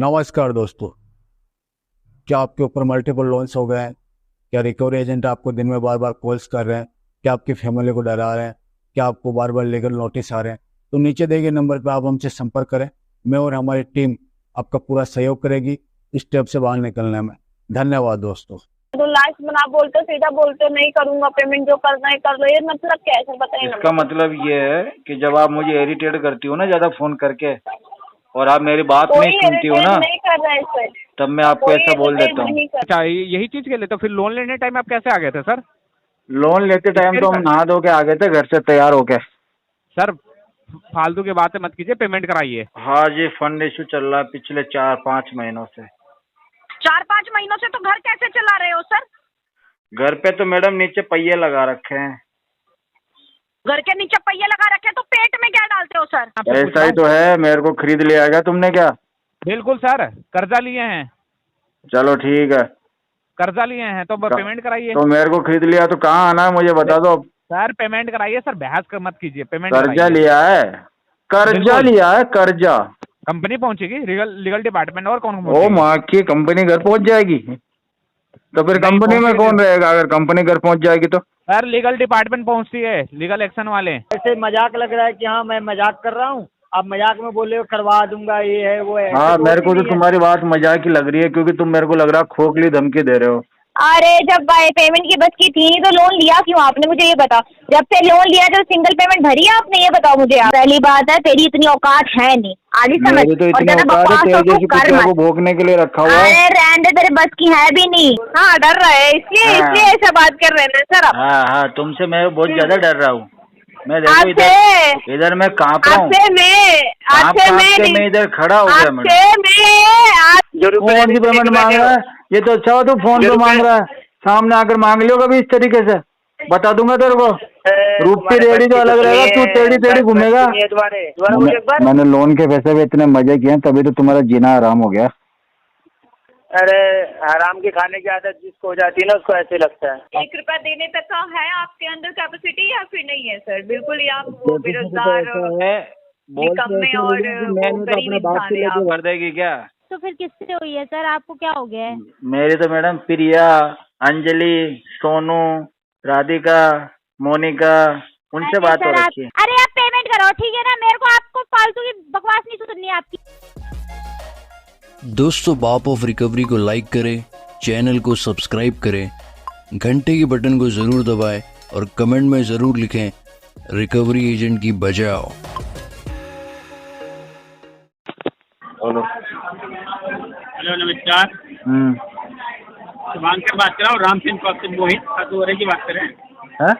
नमस्कार दोस्तों। क्या आपके ऊपर मल्टीपल लोन्स हो गए हैं? क्या रिकवरी एजेंट आपको दिन में बार बार कॉल्स कर रहे हैं? क्या आपकी फैमिली को डरा रहे हैं? क्या आपको बार बार लीगल नोटिस आ रहे हैं? तो नीचे दिए गए नंबर पर आप हमसे संपर्क करें। मैं और हमारी टीम आपका पूरा सहयोग करेगी इस स्टेप से बाहर निकलने में। धन्यवाद दोस्तों। तो लास्ट में आप बोलते हो, सीधा बोलते हो नहीं करूंगा पेमेंट, जो करना है कर लो। ये मतलब क्या है सर, बताइए ना। इसका मतलब ये है कि जब आप मुझे इरिटेट करती हो ना ज्यादा फोन करके, और आप मेरी बात नहीं कोई सुनती हो इरिटेट ना, नहीं कर रहा है सर, तब मैं आपको ऐसा बोल देता हूँ। अच्छा, यही चीज के लिए तो फिर लोन लेने टाइम आप कैसे आ गए थे सर? लोन लेते टाइम तो हम नहा धो के आ गए थे घर से तैयार होके। सर फालतू की बातें मत कीजिए, पेमेंट कराइए। हाँ जी, फंड इशू चल रहा है पिछले 4-5 महीनों से। 4-5 महीनों से? तो घर कैसे चला रहे हो सर? घर पे तो मैडम नीचे पहिए लगा रखे हैं। घर के नीचे पहिए लगा रखे तो पेट में क्या डालते हो सर? ऐसा ही तो है, मेरे को खरीद लिया क्या तुमने? क्या बिल्कुल सर, कर्जा लिए हैं। चलो ठीक है, कर्जा लिए हैं तो पेमेंट कराइए। तो मेरे को खरीद लिया तो कहाँ आना है मुझे बता दो। सर पेमेंट कराइए सर, बहस कर मत कीजिए, पेमेंट कर्जा कराइए। लिया है? कर्जा लिया है? कर्जा कंपनी पहुंचेगी, लीगल डिपार्टमेंट, और कौन ओ पहुंचेगी? माँ की कंपनी घर पहुंच जाएगी? तो फिर नहीं कंपनी में पहुंचेगी कौन रहेगा अगर कंपनी घर पहुंच जाएगी तो? सर लीगल डिपार्टमेंट पहुंचती है, लीगल एक्शन वाले। ऐसे मजाक लग रहा है कि हाँ मैं मजाक कर रहा हूँ, आप मजाक में बोले हो करवा दूंगा, ये है वो है। हाँ, ऐसे मेरे को होती तो नहीं है। तुम्हारी बात मजाक की लग रही है, क्योंकि तुम मेरे को लग रहा खोखली धमकी दे रहे हो। अरे जब पेमेंट की बस की थी तो लोन लिया क्यों आपने, मुझे ये बताओ। जब से लोन लिया जब सिंगल पेमेंट भरी है आपने, ये बताओ मुझे आप। पहली बात है तेरी इतनी औकात है नहीं, आगे समझ। मेरी तो और इतनी ज्यादा औकात है, बकवास तेरे हो जैसी कर कुतिया को मत। भोंकने के लिए रखा हुआ है। अरे रहने दे, तेरे बस की है भी नहीं। हाँ डर रहे हैं इसलिए हाँ। इसलिए ऐसा बात कर रहे हैं सर आप। हाँ हाँ, तुमसे मैं बहुत ज्यादा डर रहा हूँ। मैं देखो आपसे इधर मैं कांप रहा हूँ। आपसे मैं इधर खड़ा हो गया मैडम। कौन सी पेमेंट मांग रहा है? ये तो अच्छा हो तू फोन पे मांग रहा है, सामने आकर मांग लियो कभी इस तरीके से, बता दूंगा तेरे को। रूपी रेडी तो अलग रहेगा, तू टेढ़ी टेढ़ी घूमेगा। मैंने लोन के पैसे पे इतने मजे किए हैं, तभी तो तुम्हारा जीना आराम हो गया। अरे आराम के खाने की आदत जिसको हो जाती है ना उसको ऐसे लगता है। 1 रुपया देने तक का है आपके अंदर कैपेसिटी या फिर नहीं है सर? बिल्कुल ही आप वो बेरोजगार निकम्मे और वो गरीब इंसान है आप। भर देगी क्या? तो फिर किससे हुई है सर? आपको क्या हो गया है? मेरी तो मैडम प्रिया, अंजलि, सोनू, राधिका, मोनिका, उनसे अरे बात हो सर रखी है। अरे आप पेमेंट करो, ठीक है ना? मेरे को आपको फालतू की बकवास नहीं सुननी है आपकी। दोस्तों, बाप ऑफ रिकवरी को लाइक करें, चैनल को सब्सक्राइब करें, घंटे के बटन को ज़रूर दबाएं और कमेंट में ज़रूर लिखें रिकवरी एजेंट की बजाओ। हेलो नमस्कार, शुभांकर बात कर रहा हूँ, राम सिंह पक्ष मोहित खतोरे की बात कर रहे हैं।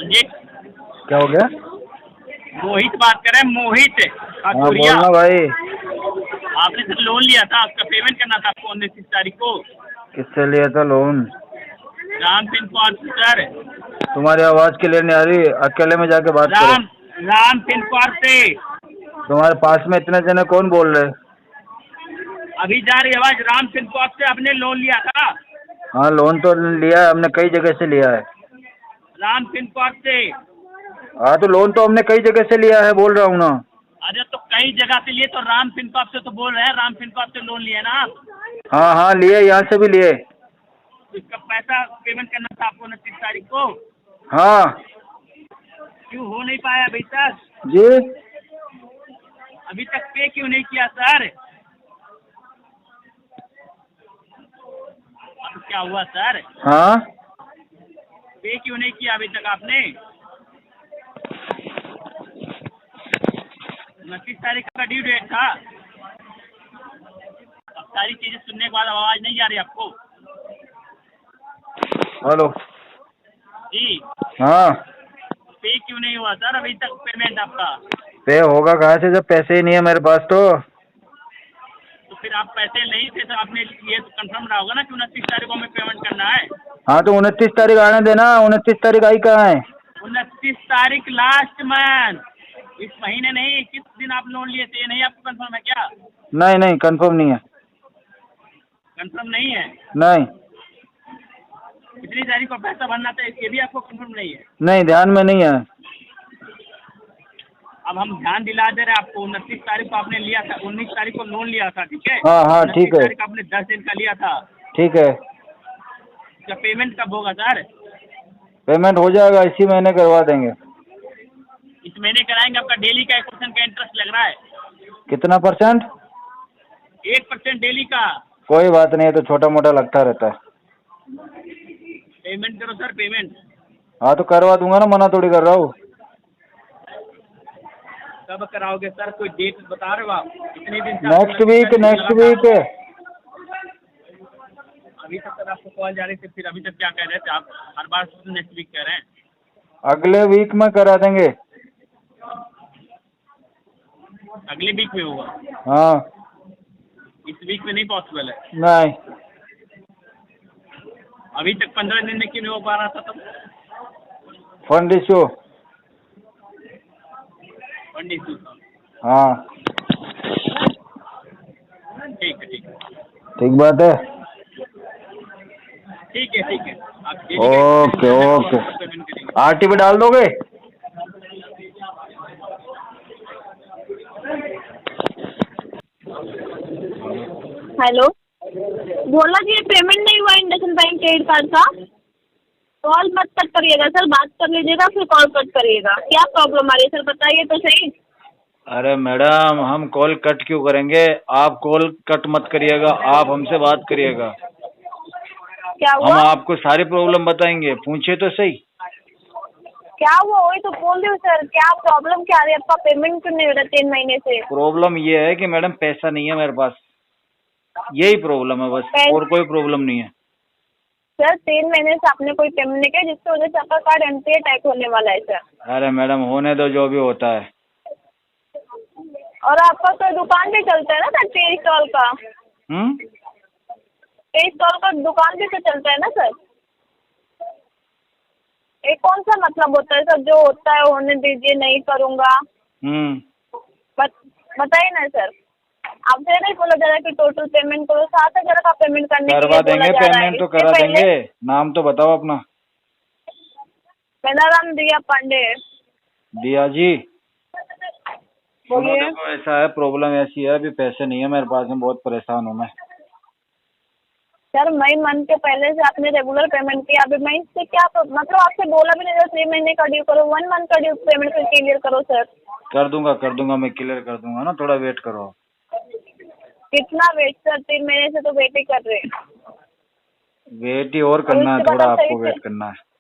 जी क्या हो गया? मोहित बात कर रहे हैं, मोहित खतोरिया। बोलना भाई। आपने सर लोन लिया था, आपका पेमेंट करना था आपको 29 तारीख को। किससे लिया था loan? Ram Singh park sir. तुम्हारी आवाज क्लियर नहीं आ रही, अकेले में जाके बात करो। राम सिंह पार्क से। तुम्हारे पास में इतने जने कौन बोल रहे? अभी जा रही आवाज। राम सिंह पार्क से आपने लोन लिया था? हाँ, लोन तो लिया है हमने, कई जगह से लिया है। राम सिंह पार्क से। हाँ, तो लोन तो हमने कई जगह से लिया है, बोल रहा हूँ ना। अरे तो कई जगह से लिए तो राम सिंह पार्क से तो बोल रहे हैं, राम सिंह पार्क से लोन लिया ना आप? हाँ हाँ लिए, यहाँ से भी लिए। तो इसका पैसा पेमेंट करना था आपको 29 तारीख को। हाँ। क्यों हो नहीं पाया अभी तक? जी, अभी तक पे क्यों नहीं किया सर? अब क्या हुआ सर? हाँ, पे क्यों नहीं किया अभी तक आपने? 29 तारीख का ड्यू डेट था। अब सारी चीजें सुनने के बाद आवाज नहीं जा रही आपको? हेलो। जी, हाँ, पे क्यों नहीं हुआ सर अभी तक पेमेंट आपका? पे होगा कहाँ से जब पैसे ही नहीं है मेरे पास तो फिर आप पैसे नहीं थे तो आपने ये तो कंफर्म रहा होगा ना कि 29 तारीख को हमें पेमेंट करना है। हाँ, तो 29 तारीख आने देना। 29 तारीख आई कहाँ है? 29 तारीख लास्ट मंथ, इस महीने नहीं। किस दिन आप लोन लिए थे ये नहीं आपको कंफर्म है क्या? नहीं नहीं, कंफर्म नहीं है। कंफर्म नहीं है? नहीं कितनी तारीख को पैसा भरना था ये भी आपको कंफर्म नहीं है? नहीं, ध्यान में नहीं है। अब हम ध्यान दिला दे रहे हैं आपको। 29 तारीख को आपने लिया था, 19 तारीख को लोन लिया था, ठीक है? हाँ हाँ, 29 ठीक है तारीख आपने 10 दिन का लिया था। ठीक है। क्या पेमेंट कब होगा सर? पेमेंट हो जाएगा, इसी महीने करवा देंगे। इस महीने कराएंगे। आपका डेली का 1% का इंटरेस्ट लग रहा है। कितना %? 1% डेली का। कोई बात नहीं है, तो छोटा मोटा लगता रहता है। पेमेंट करो सर, पेमेंट। हाँ तो करवा दूंगा ना, मना थोड़ी कर रहा हूँ। कब कराओगे सर? कोई डेट बता रहे हो आप? इतने दिन से नेक्स्ट वीक, नेक्स्ट वीक। अभी तक सर आपको कॉल जा रही थी, फिर अभी तक क्या कह रहे थे आप? हर बार नेक्स्ट वीक कह रहे हैं। अगले वीक में करा देंगे। अगले वीक में होगा? हाँ। इस वीक में नहीं पॉसिबल है? नहीं। अभी तक 15 दिन में क्यों नहीं हो पा रहा था तब? Fund issue. Fund issue. हाँ ठीक है, ठीक है, ठीक बात है। ठीक है, ठीक है। आप ओके ओके। पेमेंट करेंगे। RTP डाल दोगे? हेलो, बोला जी पेमेंट नहीं हुआ इंडसइंड बैंक क्रेडिट कार्ड का। कॉल मत कट करिएगा सर, बात कर लीजिएगा फिर कॉल कट करिएगा। क्या प्रॉब्लम आ रही है सर, बताइए तो सही। अरे मैडम, हम कॉल कट क्यों करेंगे? आप कॉल कट मत करिएगा, आप हमसे बात करिएगा। क्या हम हुआ? आपको सारी प्रॉब्लम बताएंगे, पूछिए तो सही। क्या हुआ? वही तो बोल रही हूँ सर, क्या प्रॉब्लम क्या आ रही है? आपका पेमेंट क्यों नहीं हो रहा 3 महीने से? प्रॉब्लम ये है कि मैडम पैसा नहीं है मेरे पास, यही प्रॉब्लम है बस, और कोई प्रॉब्लम नहीं है। सर 3 महीने से आपने कोई पेमेंट नहीं किया, जिसकी वजह से आपका कार्ड एनपीए टैग होने वाला है सर। अरे मैडम, होने दो, जो भी होता है। और आपका तो दुकान भी चलता है ना सर, टी स्टॉल का। टी स्टॉल का दुकान भी तो चलता है ना सर। ये कौन सा मतलब होता है सर, जो होता है होने दीजिए, नहीं करूँगा। बताइए ना सर, आपसे नहीं बोला जा रहा है कि टोटल पेमेंट करो? 7,000 का पेमेंट करने के करवा लिए बोला देंगे, जा रहा है। पेमेंट तो करा देंगे। नाम तो बताओ अपना। मेरा नाम दिया पांडे है। दिया जी। बोलिए। देखो ऐसा है, प्रॉब्लम ऐसी है, अभी पैसे नहीं है मेरे पास में, बहुत परेशान हूँ मैं। सर मई मंथ के पहले से आपने रेगुलर पेमेंट किया, अभी मैं इससे क्या मतलब आपसे बोला भी नहीं था 3 महीने का ड्यू करो, 1 मंथ का ड्यू पेमेंट क्लियर करो सर। कर दूंगा, मैं क्लियर कर दूंगा ना, थोड़ा वेट करो। कितना वेट सर? 3 महीने से तो वेट ही कर रहे हैं। वेट ही और करना है, थोड़ा आपको वेट करना है।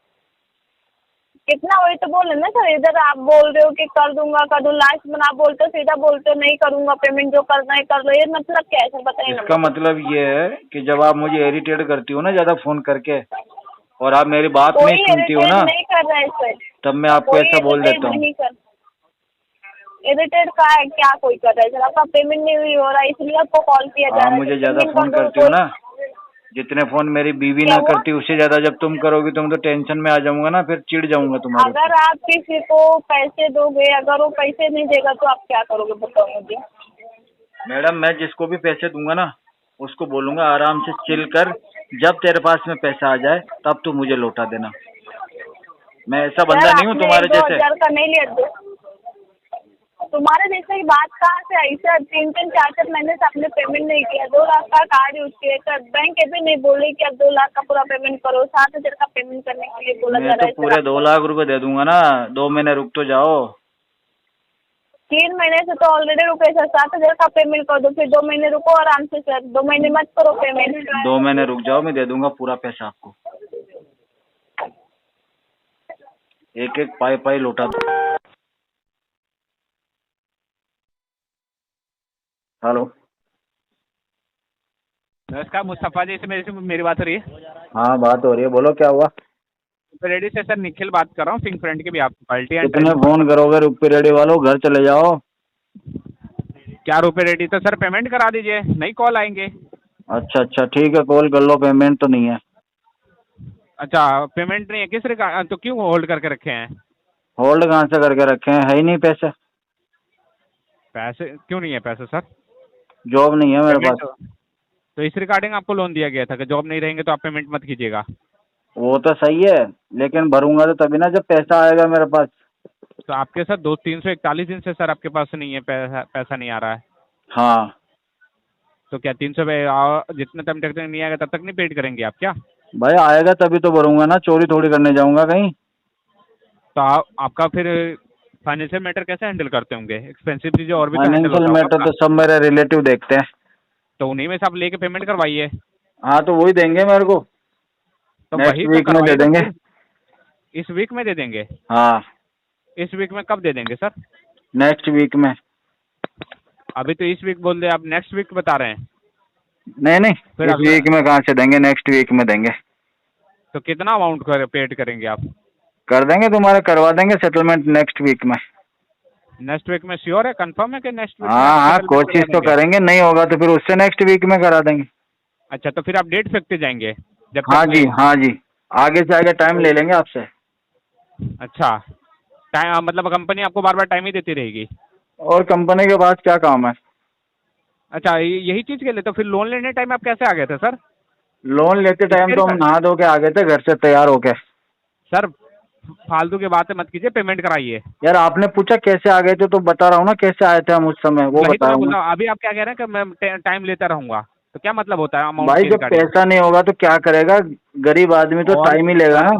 कितना? वही तो बोल रहे ना सर, इधर आप बोल रहे हो कि कर दूंगा, लास्ट में आप बोलते हो, सीधा बोलते हो नहीं करूंगा पेमेंट, जो करना है कर लो। ये मतलब क्या है सर, बताइए। इसका मतलब ये है कि जब आप मुझे इरिटेट करती हो ना ज्यादा फोन करके, और आप मेरी बात नहीं सुनती हो ना, नहीं कर रहा है सर, तब मैं आपको ऐसा बोल देता हूँ। इरिटेट का है क्या? कोई कर रहा है सर, आपका पेमेंट नहीं हो रहा है इसलिए आपको कॉल किया जा रहा है। आप मुझे ज्यादा फोन करती हो ना, जितने फोन मेरी बीवी ना करती उससे ज्यादा जब तुम करोगी तो मैं तो टेंशन में आ जाऊंगा ना, फिर चिढ़ जाऊंगा तुम्हारे। अगर आप किसी को पैसे दोगे, अगर वो पैसे नहीं देगा तो आप क्या करोगे, बताओ मुझे। मैडम, मैं जिसको भी पैसे दूंगा ना, उसको बोलूंगा आराम से चिल कर, जब तेरे पास में पैसा आ जाए तब तू मुझे लौटा देना। मैं ऐसा बंदा नहीं हूँ तुम्हारे जैसे। 2,000 का नहीं लिया, तुम्हारे जैसे की बात कहाँ से आई सर? 3-3, 4-4 महीने से आपने पेमेंट नहीं किया, 2 लाख का कार्ड यूज किया सर। बैंक भी नहीं बोल रही कि आप 2 लाख का पूरा पेमेंट करो, 7,000 का पेमेंट करने के लिए बोला जा रहा है। तो पूरे 2 लाख रुपए दे दूंगा ना, 2 महीने रुक तो जाओ। 3 महीने से तो ऑलरेडी रुके सर, 7,000 का पेमेंट कर दो, फिर 2 महीने रुको आराम से सर, 2 महीने मत करो पेमेंट। 2 महीने रुक जाओ, मैं दे दूंगा पूरा पैसा आपको, एक एक पाई लौटा दो। हेलो, नमस्कार, मुस्तफा जी से मेरी बात हो रही है? हाँ बात हो रही है, बोलो क्या हुआ? रेडी से सर निखिल बात कर रहा हूँ, पिंक फ्रेंड के भी आपको पार्टी है। कितने फोन करोगे रुपये रेडी वालों, घर चले जाओ। क्या रुपये रेडी? तो सर पेमेंट करा दीजिए, नहीं कॉल आएंगे। अच्छा ठीक है, कॉल कर लो, पेमेंट तो नहीं है। अच्छा पेमेंट नहीं है, किस रिगार्ड? तो क्यों होल्ड करके रखे हैं? होल्ड कहाँ से करके रखे हैं, है ही नहीं पैसे। पैसे क्यों नहीं है पैसे सर? जॉब नहीं है मेरे पास। तो इस रिगार्डिंग आपको लोन दिया गया था कि जॉब नहीं रहेंगे तो आप पेमेंट मत कीजिएगा। वो तो सही है, लेकिन भरूंगा तो तभी ना जब पैसा आएगा मेरे पास। तो आपके सर 341 दिन से सर आपके पास नहीं है, पैसा नहीं आ रहा है। हाँ तो क्या 300 जितने टाइम तक नहीं आएगा तब तक नहीं पेड करेंगे आप क्या? भाई, आएगा तभी तो भरूंगा ना, चोरी थोड़ी करने जाऊंगा कहीं। तो आपका फिर फाइनेंशियल मैटर कैसे हैंडल करते होंगे? एक्सपेंसिव चीजें और भी तो हैंडल फाइनेंशियल होता होगा मैटर आपका। तो सब मेरे रिलेटिव देखते हैं। तो उन्हीं में से आप लेके पेमेंट करवाइए। हाँ तो वही देंगे मेरे को, तो नेक्स्ट वही तो वीक में दे करवाइए ना देंगे। फिर। इस वीक में दे देंगे? हाँ इस वीक में कब दे देंगे सर? नेक्स्ट वीक में। अभी तो इस वीक बोल रहे, आप नेक्स्ट वीक बता रहे हैं। नहीं नहीं, फिर इस अगला- वीक में कहाँ से देंगे, नेक्स्ट वीक में देंगे। तो कितना अमाउंट पेड करेंगे आप? कर देंगे, तुम्हारे करवा देंगे सेटलमेंट नेक्स्ट वीक में। नेक्स्ट वीक में श्योर है, कंफर्म है कि नेक्स्ट वीक में हाँ आप हाँ, settlement कोशिश करवा तो देंगे? करेंगे, नहीं होगा तो फिर उससे नेक्स्ट वीक में करा देंगे। अच्छा, तो फिर आप डेट फिक्स जाएंगे जब तक हाँ जी नहीं- हाँ जी, आगे से आगे टाइम ले लेंगे आपसे। अच्छा, टाइम मतलब कंपनी आपको बार बार टाइम ही देती रहेगी? और कंपनी के पास क्या काम है? अच्छा, यही चीज के लिए तो फिर लोन लेने टाइम आप कैसे आ गए थे सर? लोन लेते टाइम तो हम नहा धो के आ गए थे घर से तैयार होके। सर फालतू की बातें मत कीजिए, पेमेंट कराइए। यार आपने पूछा कैसे आ गए थे, तो बता रहा हूँ ना कैसे आए थे हम उस समय, वो वही तो मैं बताऊंगा। बोल रहा हूँ, अभी आप क्या कह रहे हैं कि मैं टाइम लेता रहूंगा, तो क्या मतलब होता है अमाउंट भाई चेंज जब करने का? पैसा नहीं होगा तो क्या करेगा, गरीब आदमी तो और- टाइम ही लेगा ना।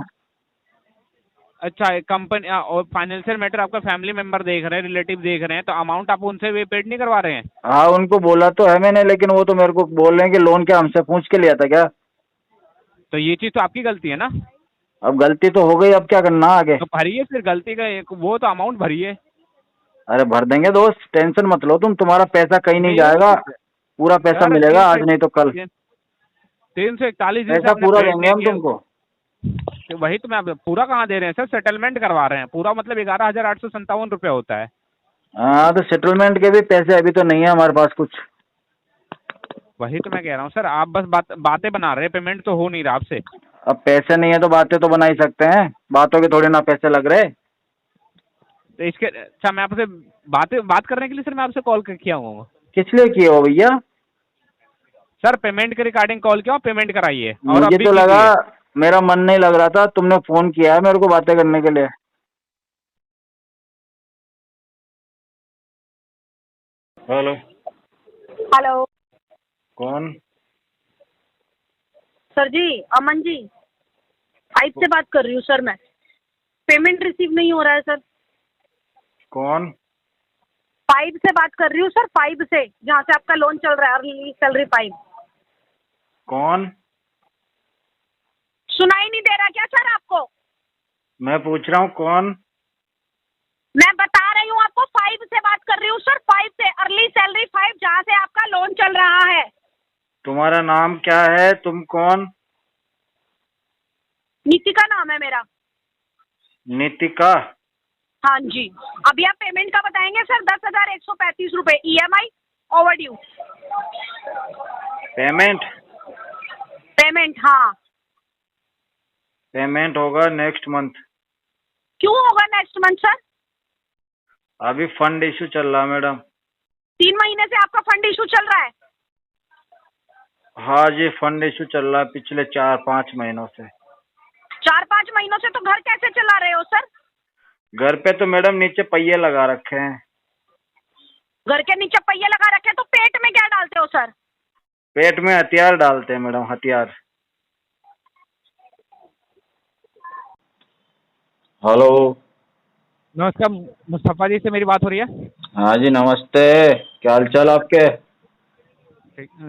अच्छा, कंपनी और फाइनेंशियल मैटर आपका फैमिली मेंबर देख रहे हैं, रिलेटिव देख रहे हैं, तो अमाउंट आप उनसे वे पेड नहीं करवा रहे हैं? हाँ उनको बोला तो है मैंने, लेकिन वो तो मेरे को बोल रहे हैं कि लोन क्या हमसे पूछ के लिया था क्या। तो ये चीज तो आपकी गलती है ना? अब गलती तो हो गई, अब क्या करना आगे। तो भरिए फिर गलती का एक वो तो अमाउंट भरिए। अरे भर देंगे दोस्त, टेंशन मत लो तुम, तुम्हारा पैसा कहीं नहीं जाएगा, पूरा पैसा सर, मिलेगा आज नहीं तो कल। 341 दिन से पैसा आपने पूरा paid देंगे नहीं हम किया। तुमको। तो वही तो मैं पूरा कहाँ दे रहे हैं सर, सेटलमेंट करवा रहे हैं पूरा, मतलब 11,857 रुपये होता है। हाँ तो सेटलमेंट के भी पैसे अभी तो नहीं है हमारे पास कुछ। वही तो मैं कह रहा हूँ सर, आप बस बातें बना रहे हैं, पेमेंट तो हो नहीं रहा आपसे। अब पैसे नहीं है तो बातें तो बना ही सकते हैं, बातों के थोड़े ना पैसे लग रहे। तो इसके अच्छा, मैं आपसे बात करने के लिए सर मैं आपसे कॉल किया हूँ। किस लिए किए हो भैया? सर पेमेंट के रिगार्डिंग कॉल किया, पेमेंट कराइए। और मुझे अभी तो लगा, कीजिए। मेरा मन नहीं लग रहा था, तुमने फोन किया है मेरे को बातें करने के लिए। हेलो। हेलो कौन? सर जी, अमन जी, पाइप से बात कर रही हूँ सर मैं। पेमेंट रिसीव नहीं हो रहा है सर। कौन? पाइप से बात कर रही हूँ सर, पाइप से जहाँ से आपका लोन चल रहा है, अर्ली सैलरी पाइप। कौन? सुनाई नहीं दे रहा क्या सर आपको? मैं पूछ रहा हूँ कौन? मैं बता रही हूँ आपको, पाइप से बात कर रही हूँ सर, पाइप से, अर्ली सैलरी पाइप जहाँ से आपका लोन चल रहा है। तुम्हारा नाम क्या है, तुम कौन? नीतिका नाम है मेरा। नीतिका? हाँ जी। अभी आप पेमेंट का बताएंगे सर, 10,135 रुपए EMI ओवरड्यू। पेमेंट? पेमेंट, हाँ। पेमेंट होगा नेक्स्ट मंथ। क्यों होगा नेक्स्ट मंथ सर? अभी फंड इशू चल रहा है मैडम। 3 महीने से आपका फंड इशू चल रहा है? हाँ जी, फंड इशू चल रहा है पिछले 4-5 महीनों से। 4-5 महीनों से? तो घर कैसे चला रहे हो सर? घर पे तो मैडम नीचे पहिए लगा रखे हैं। घर के नीचे पहिए लगा रखे हैं, तो पेट में क्या डालते हो सर? पेट में हथियार डालते हैं मैडम, हथियार। हेलो। नमस्कार, मुस्तफा जी से मेरी बात हो रही है? हाँ जी नमस्ते, क्या हाल चाल आपके?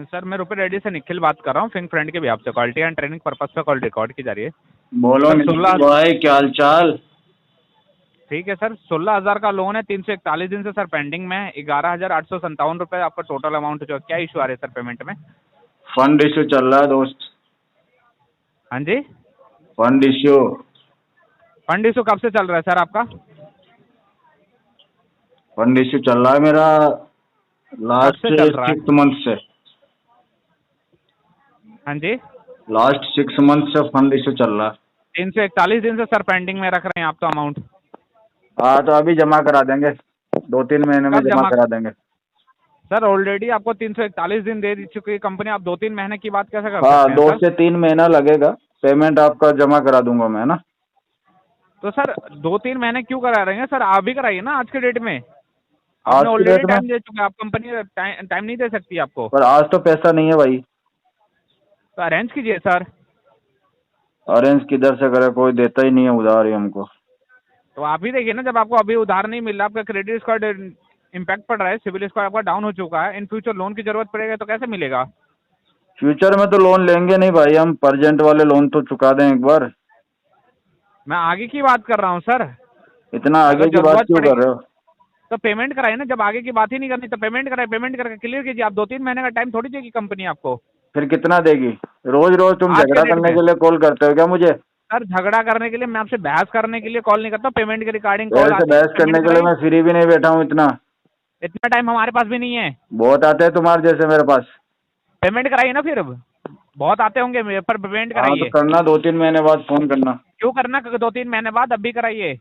सर मैं रुपए रेडी से निखिल बात कर रहा हूँ, फिंग फ्रेंड के भी आपसे क्वालिटी एंड ट्रेनिंग पर्पस पे कॉल रिकॉर्ड की जा रही है। बोलो सर, निखिल भाई, क्या हाल चाल? ठीक है सर, 16,000 का लोन है, 341 दिन से सर पेंडिंग में है, 11,857 रुपये आपका टोटल अमाउंट जो है। क्या इशू आ रहा है सर पेमेंट में? फंड इशू चल रहा है दोस्त। हाँ जी, फंड इशू। फंड इशू कब से चल रहा है सर आपका? फंड इशू चल रहा है मेरा लास्ट से चल रहा है? 6 मंथ से। हाँ जी, लास्ट 6 मंथ से फंड इशू चल रहा है। 341 दिन से सर पेंडिंग में रख रहे हैं आप तो अमाउंट। हाँ तो अभी जमा करा देंगे, 2-3 महीने में कब जमा जमा करा देंगे। सर ऑलरेडी आपको 341 दिन दे दी चुकी है कंपनी, आप 2-3 महीने की बात कैसे कर हाँ सकते हैं 2 सर? से 3 महीना लगेगा, पेमेंट आपका जमा करा दूंगा मैं ना। तो सर 2-3 महीने क्यों करा रहे हैं सर? आप भी कराइए ना आज के डेट में। आज आपने की ऑलरेडी डेट में? टाइम दे चुके हैं, आप कंपनी टाइम नहीं दे सकती आपको। पर आज तो पैसा नहीं है भाई। तो अरेंज कीजिए सर। अरेंज किधर से करे, कोई देता ही नहीं है उधार ही हमको। तो आप ही देखिए ना, जब आपको अभी उधार नहीं मिल रहा, आपका क्रेडिट स्कोर इम्पैक्ट पड़ रहा है, सिविल स्कोर आपका डाउन हो चुका है, इन फ्यूचर लोन की जरूरत पड़ेगा तो कैसे मिलेगा? फ्यूचर में तो लोन लेंगे नहीं भाई हम, प्रेजेंट वाले लोन तो चुका दें एक बार। मैं आगे की बात कर रहा हूँ सर। इतना आगे अगर की बात जरूरत क्यों कर रहे हो? तो पेमेंट कराइए ना। जब आगे की बात ही नहीं करनी तो पेमेंट कराइए, पेमेंट करके क्लियर कीजिए। आप 2-3 महीने का टाइम थोड़ी देगी कंपनी आपको। फिर कितना देगी? रोज रोज तुम आज के झगड़ा डेट करने में के लिए कॉल करते हो क्या मुझे? सर झगड़ा करने के लिए, मैं आपसे बहस करने के लिए कॉल नहीं करता। पेमेंट के रिगार्डिंग कॉल तेरे से आती है, बहस करने पेमेंट के लिए कराइए। मैं फ्री भी नहीं बैठा हूँ इतना। इतना टाइम हमारे पास भी नहीं है। बहुत आते हैं तुम्हारे जैसे मेरे पास। पेमेंट कराइए ना फिर। बहुत आते होंगे मेरे पर, पेमेंट हाँ तो कराइए। करना, 2-3 महीने बाद फोन करना। क्यों करना 2-3 महीने बाद? अब भी कराइए।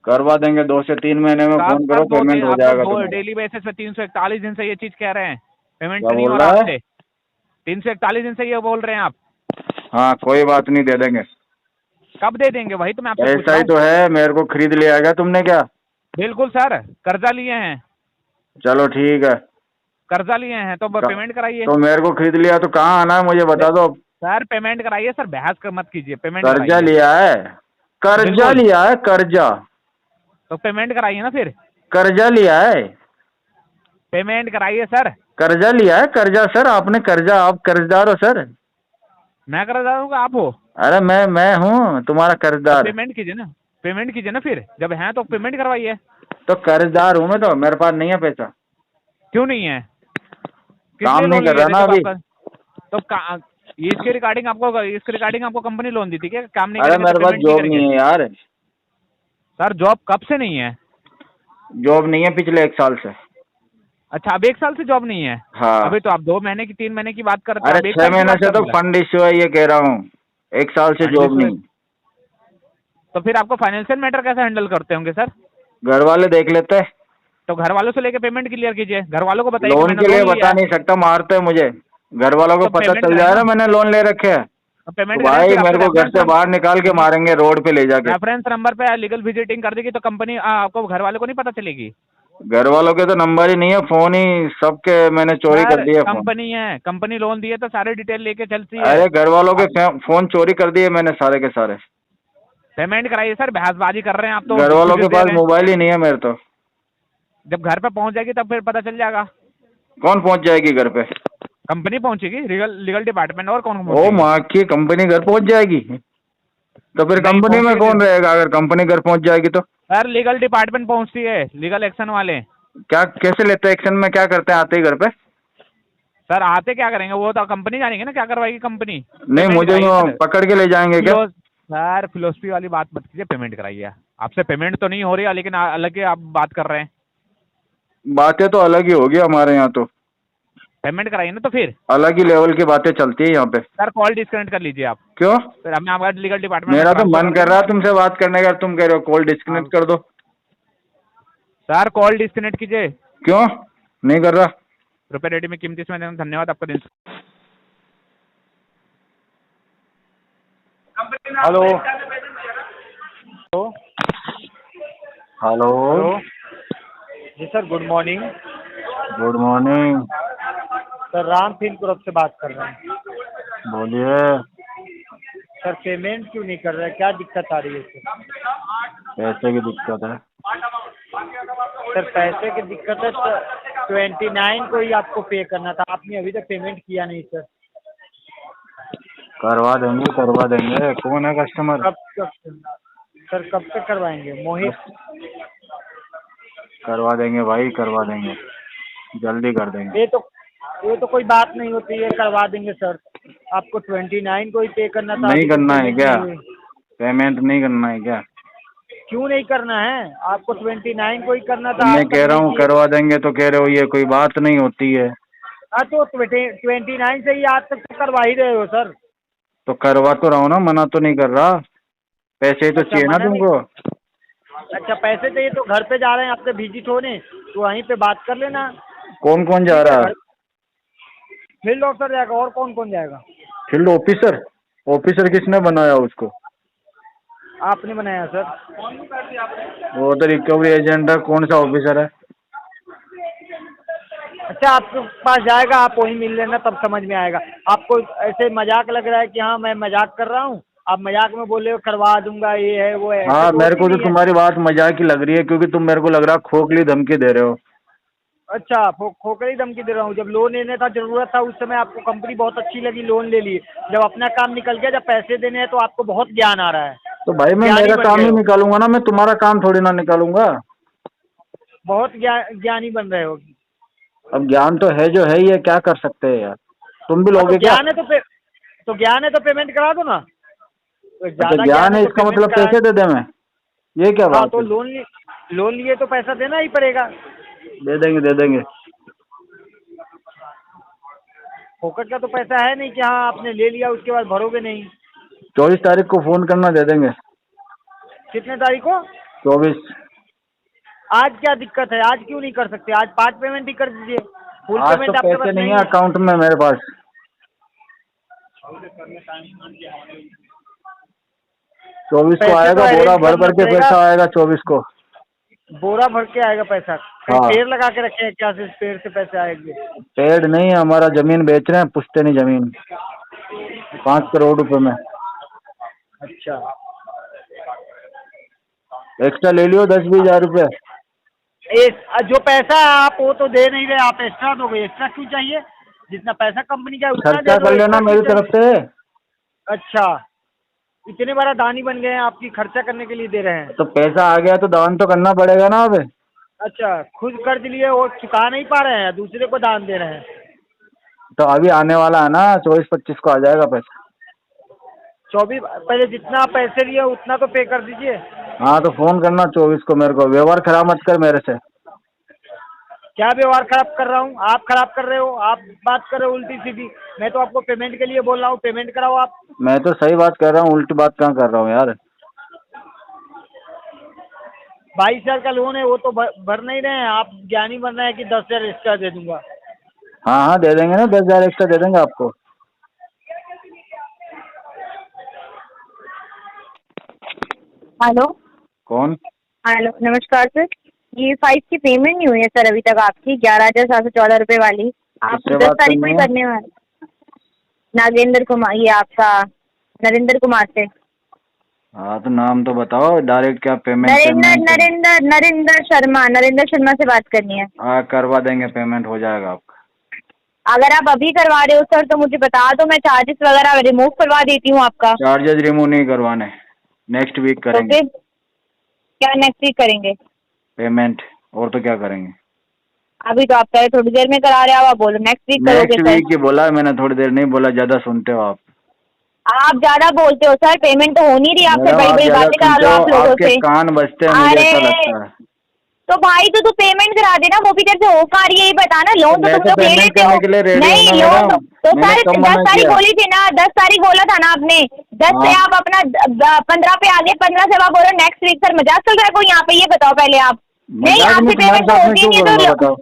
करवा देंगे, 2 से 3 महीने में फोन करो, पेमेंट हो जाएगा तुम्हारा। डेली बेसिस पे 341 दिन से ये चीज कह रहे हैं, पेमेंट क्या नहीं हो बोल रहा रहा है? आपसे। 341 दिन से ये बोल रहे हैं आप। हाँ कोई बात नहीं, दे देंगे। कब दे देंगे? वही तो मैं आपसे पूछ ऐसा रहा ही हूँ। तो है, मेरे को खरीद लिया क्या तुमने क्या? बिल्कुल सर, कर्जा लिए हैं। चलो ठीक है। कर्जा लिए हैं तो पेमेंट कराइए। तो मेरे को खरीद लिया तो कहाँ आना है मुझे बता दो। सर पेमेंट कराइए सर, बहस कर मत कीजिए, पेमेंट कर्जा कराइए। लिया है? कर्जा बिल्कुल। लिया है? कर्जा? तो पेमेंट कराइए ना फिर। कर्जा लिया है? पेमेंट कराइए सर। कर्जा लिया है? कर्जा सर आपने कर्जा, आप कर्जदार हो सर? मैं कर्जदार हूँ, आप हो? अरे मैं हूँ तुम्हारा कर्जदार। पेमेंट कीजिए ना, पेमेंट कीजिए ना फिर। जब हैं तो पेमेंट करवाइए। तो कर्जदार हूँ मैं, तो मेरे पास नहीं है पैसा। क्यों नहीं है? काम नहीं कर रहा ना अभी। तो इसके रिगार्डिंग आपको कंपनी लोन दी थी क्या? काम नहीं अरे करेंगे मेरे तो पास पेमेंट नहीं जॉब करेंगे? नहीं है यार। सर जॉब कब से नहीं है? जॉब नहीं है पिछले 1 साल से। अच्छा, अब 1 साल से जॉब नहीं है? हाँ। अभी तो आप 2 महीने की 3 महीने की बात करते हैं। अरे 6 महीने से तो फंड इश्यू है, ये कह रहा हूँ। 1 साल से जॉब नहीं। तो फिर आपको फाइनेंशियल मैटर कैसे हैंडल करते होंगे सर? घर वाले देख लेते हैं। तो घर वालों से लेके पेमेंट क्लियर कीजिए, घर वालों को बताइए लोन के लिए बता नहीं सकता, मारते हैं मुझे। घर वालों को तो पता पेमेंट चल करें जाए ना। ना मैंने लोन ले रखे है तो पेमेंट तो भाई मेरे को घर से बाहर निकाल के मारेंगे रोड पे ले जाके। रेफरेंस नंबर पे लीगल विजिटिंग कर देगी तो कंपनी आपको, घर वालों को नहीं पता चलेगी? घर वालों के तो नंबर ही नहीं है, फोन ही सबके मैंने चोरी कर दिए फोन। कंपनी है, कंपनी लोन दी है तो सारे डिटेल लेके चलती है। अरे घर वालों के फोन चोरी कर दिए मैंने सारे के सारे। पेमेंट कराइए सर, बहसबाजी कर रहे हैं आप तो। घर वालों के पास मोबाइल ही नहीं है मेरे तो। जब घर पे पहुंच जाएगी तब फिर पता चल जाएगा। कौन पहुंच जाएगी घर पे? कंपनी पहुंचेगी, लीगल डिपार्टमेंट। और कौन? ओ माँ की कंपनी घर पहुंच जाएगी? तो फिर कंपनी में कौन रहेगा अगर कंपनी घर पहुंच जाएगी तो? सर लीगल डिपार्टमेंट पहुंचती है, लीगल एक्शन वाले। क्या कैसे लेते हैं एक्शन में? क्या करते हैं आते ही घर पे? सर आते क्या करेंगे, वो तो कंपनी जानेंगे ना क्या करवाएगी कंपनी। नहीं मुझे पकड़ के ले जाएंगे क्या? सर फिलोसफी वाली बात मत कीजिए, पेमेंट कराइए। आपसे पेमेंट तो नहीं हो रही है, लेकिन अलग ही आप बात कर रहे हैं। बातें तो अलग ही होगी हमारे यहाँ तो। पेमेंट कराइए ना तो फिर। अलग ही लेवल की बातें चलती है यहाँ पे। सर कॉल डिस्कनेक्ट कर लीजिए आप। क्यों? फिर हमें आपका लीगल डिपार्टमेंट। मेरा तो मन कर रहा है तुमसे बात करने का, तुम कह रहे हो कॉल डिस्कनेक्ट कर दो। सर कॉल डिस्कनेक्ट कीजिए। क्यों नहीं कर रहा? रुपए रेडी में कीमती समय देने धन्यवाद आपका दिन। Hello hello ji sir, good morning. Good morning. Sir Ram film group से बात कर रहे हैं। बोलिए। सर पेमेंट क्यों नहीं कर रहे हैं, क्या दिक्कत आ रही है सर? पैसे की दिक्कत है सर पैसे की दिक्कत है तो 29 को ही आपको पे करना था, आपने अभी तक पेमेंट किया नहीं सर। करवा देंगे। कौन है कस्टमर? कब तक सर, कब तक करवाएंगे? मोहित। करवा देंगे भाई, करवा देंगे, जल्दी कर देंगे। ये तो कोई बात नहीं होती है, करवा देंगे सर। आपको 29 को ही पे करना था। नहीं करना है क्या? पेमेंट नहीं करना है क्या? क्यों नहीं करना है? आपको 29 को ही करना था। मैं कह रहा हूँ करवा देंगे तो कह रहे हो ये कोई बात नहीं होती है। हाँ तो 29 से ही आज तक तो करवा ही रहे हो सर। तो करवा तो रहा हूँ ना, मना तो नहीं कर रहा। पैसे ही तो चाहिए ना तुमको। अच्छा पैसे चाहिए तो घर पे जा रहे हैं आपसे विजिट होने, तो वहीं पे बात कर लेना। कौन कौन जा रहा है? फील्ड ऑफिसर जाएगा, और कौन कौन जाएगा? Field officer? ऑफिसर किसने बनाया उसको? आपने बनाया सर। वो तो रिकवरी एजेंट है, कौन सा ऑफिसर है? अच्छा, आपके पास जाएगा, आप वहीं मिल लेना, तब समझ में आएगा। आपको ऐसे मजाक लग रहा है कि हाँ मैं मजाक कर रहा हूँ, आप मजाक में बोले हो करवा दूंगा, ये है वो है। हाँ, तो मेरे को तो नहीं है। तुम्हारी बात मजाक ही लग रही है, क्योंकि तुम मेरे को लग रहा खोखली धमकी दे रहे हो। अच्छा, खोखली धमकी दे रहा हूँ? जब लोन लेने था, जरूरत था, उस समय आपको कंपनी बहुत अच्छी लगी, लोन ले लिए। जब अपना काम निकल गया, जब पैसे देने हैं, तो आपको बहुत ज्ञान आ रहा है। तो भाई मैं ज्ञानी मेरा बन काम गए ही हो। निकालूंगा ना, मैं तुम्हारा काम थोड़ी ना निकालूंगा। बहुत ज्ञानी बन रहे हो। अब ज्ञान तो है जो है ही है, क्या कर सकते हैं यार। तुम भी हाँ, तो लोगे क्या? ज्ञान है तो ज्ञान है तो पेमेंट करा दो ना। तो अच्छा, ज्यादा ज्ञान है तो इसका पेमेंट मतलब करा। पैसे दे दे मैं? ये क्या हाँ, बात तो है? लोन लिए तो पैसा देना ही पड़ेगा। दे देंगे, दे देंगे। फोकट का तो पैसा है नहीं कि हाँ आपने ले लिया उसके बाद भरोगे नहीं। 24 तारीख को फोन करना, दे देंगे। कितने तारीख को? 24। आज क्या दिक्कत है? आज क्यों नहीं कर सकते? आज 5 पेमेंट ही कर दीजिए। फुल आज पेमेंट तो आपके पैसे पास नहीं नहीं है है। अकाउंट में मेरे पास। 24 को पैसे आएगा, तो बोरा अरेंज भर करना भर के पड़ेगा। पैसा आएगा 24 को। बोरा भर के आएगा पैसा? कहीं हाँ। पेड़ लगा के रखे हैं क्या से पेड़ से पैसे आएंगे? पेड़ नहीं है हमारा, जमीन बेच रहे हैं, पुश्तैनी जमीन 5 करोड़ रुपए में। अच्छा, एक्स्ट्रा ले लियो 10-20 हजार रुपए। जो पैसा है आप वो तो दे नहीं रहे, आप एक्स्ट्रा दोगे। एक्स्ट्रा क्यों चाहिए? जितना पैसा कंपनी का है उतना खर्चा दे दो। कर लेना एक्स्ट्रा मेरी क्यों तरफ चाहिए? से। अच्छा, इतने बड़ा दानी बन गए हैं, आपकी खर्चा करने के लिए दे रहे हैं। तो पैसा आ गया तो दान तो करना पड़ेगा ना अब। अच्छा, खुद कर्ज लिए वो चुका नहीं पा रहे हैं, दूसरे को दान दे रहे हैं। तो अभी आने वाला है ना, 24-25 को आ जाएगा पैसा। 24 पहले जितना पैसे लिए उतना तो पे कर दीजिए। हाँ, तो फोन करना 24 को मेरे को। व्यवहार खराब मत कर मेरे से। क्या व्यवहार खराब कर रहा हूँ? आप खराब कर रहे हो। आप बात कर रहे हो उल्टी सीधी। मैं तो आपको पेमेंट के लिए बोल रहा हूँ, पेमेंट कराओ आप। मैं तो सही बात कर रहा हूँ, उल्टी बात कहाँ कर रहा हूँ यार। 22,000 का लोन है, वो तो भर नहीं रहे हैं। आप ज्ञानी बन रहे हैं कि 10,000 एक्स्ट्रा दे दूंगा। हाँ हाँ, दे देंगे ना, 10 हजार एक्स्ट्रा दे देंगे आपको। हेलो। कौन? हेलो, नमस्कार सर। ये 5 की पेमेंट नहीं हुई है सर अभी तक आपकी, 11,714 रुपए वाली। आप किससे 10 बात तारीख को ही करनी है? करने वाले। नागेंद्र कुमार, ये आपका नरेंद्र कुमार से। हाँ, तो नाम तो बताओ डायरेक्ट। क्या पेमेंट? नरेंद्र शर्मा से बात करनी है। हाँ, करवा देंगे, पेमेंट हो जाएगा आपका। अगर आप अभी करवा रहे हो सर तो मुझे बता दो, मैं चार्जेस वगैरह रिमूव करवा देती हूँ आपका। चार्जेस रिमूव नहीं करवाने, नेक्स्ट वीक तो करेंगे। फिर क्या नेक्स्ट वीक करेंगे? पेमेंट और तो क्या करेंगे? अभी तो आप कह रहे थोड़ी देर में करा रहे हो, आप बोलो नेक्स्ट वीक करोगे नेक्स्ट सर। वीक ही बोला मैंने, थोड़ी देर नहीं बोला। ज्यादा सुनते हो आप। आप ज्यादा बोलते हो सर, पेमेंट तो हो नहीं रही आपसे, मैडम, बड़ी आप बड़ी ज्यादा बातें करा सुनते लो हो, आप लोगों आपके से। कान बजते हैं, मुझे ऐसा लगता है। तो भाई तो तू पेमेंट करा देना, वो भी तेरे से हो पा रही है, ये बता ना। लोन तो तुम लोग ले पेमेंट लेते करने हो। के लिए रेडी नहीं, हूँ ना लोन मैडम। तो मैंने सर कब 10 मना तारीख किया? बोली थी ना, 10 तारीख बोला था ना आपने। 10 से हाँ। आप अपना 15 पे आगे, 15 से आप बोलो नेक्स्ट वीक। सर मजाक चल रहा है कोई यहाँ पे? ये बताओ पहले आप। नहीं, मजाक आपसे में तुम्हारे पेमेंट तो साथ में होती क्यों नहीं करूँगा तो बताओ?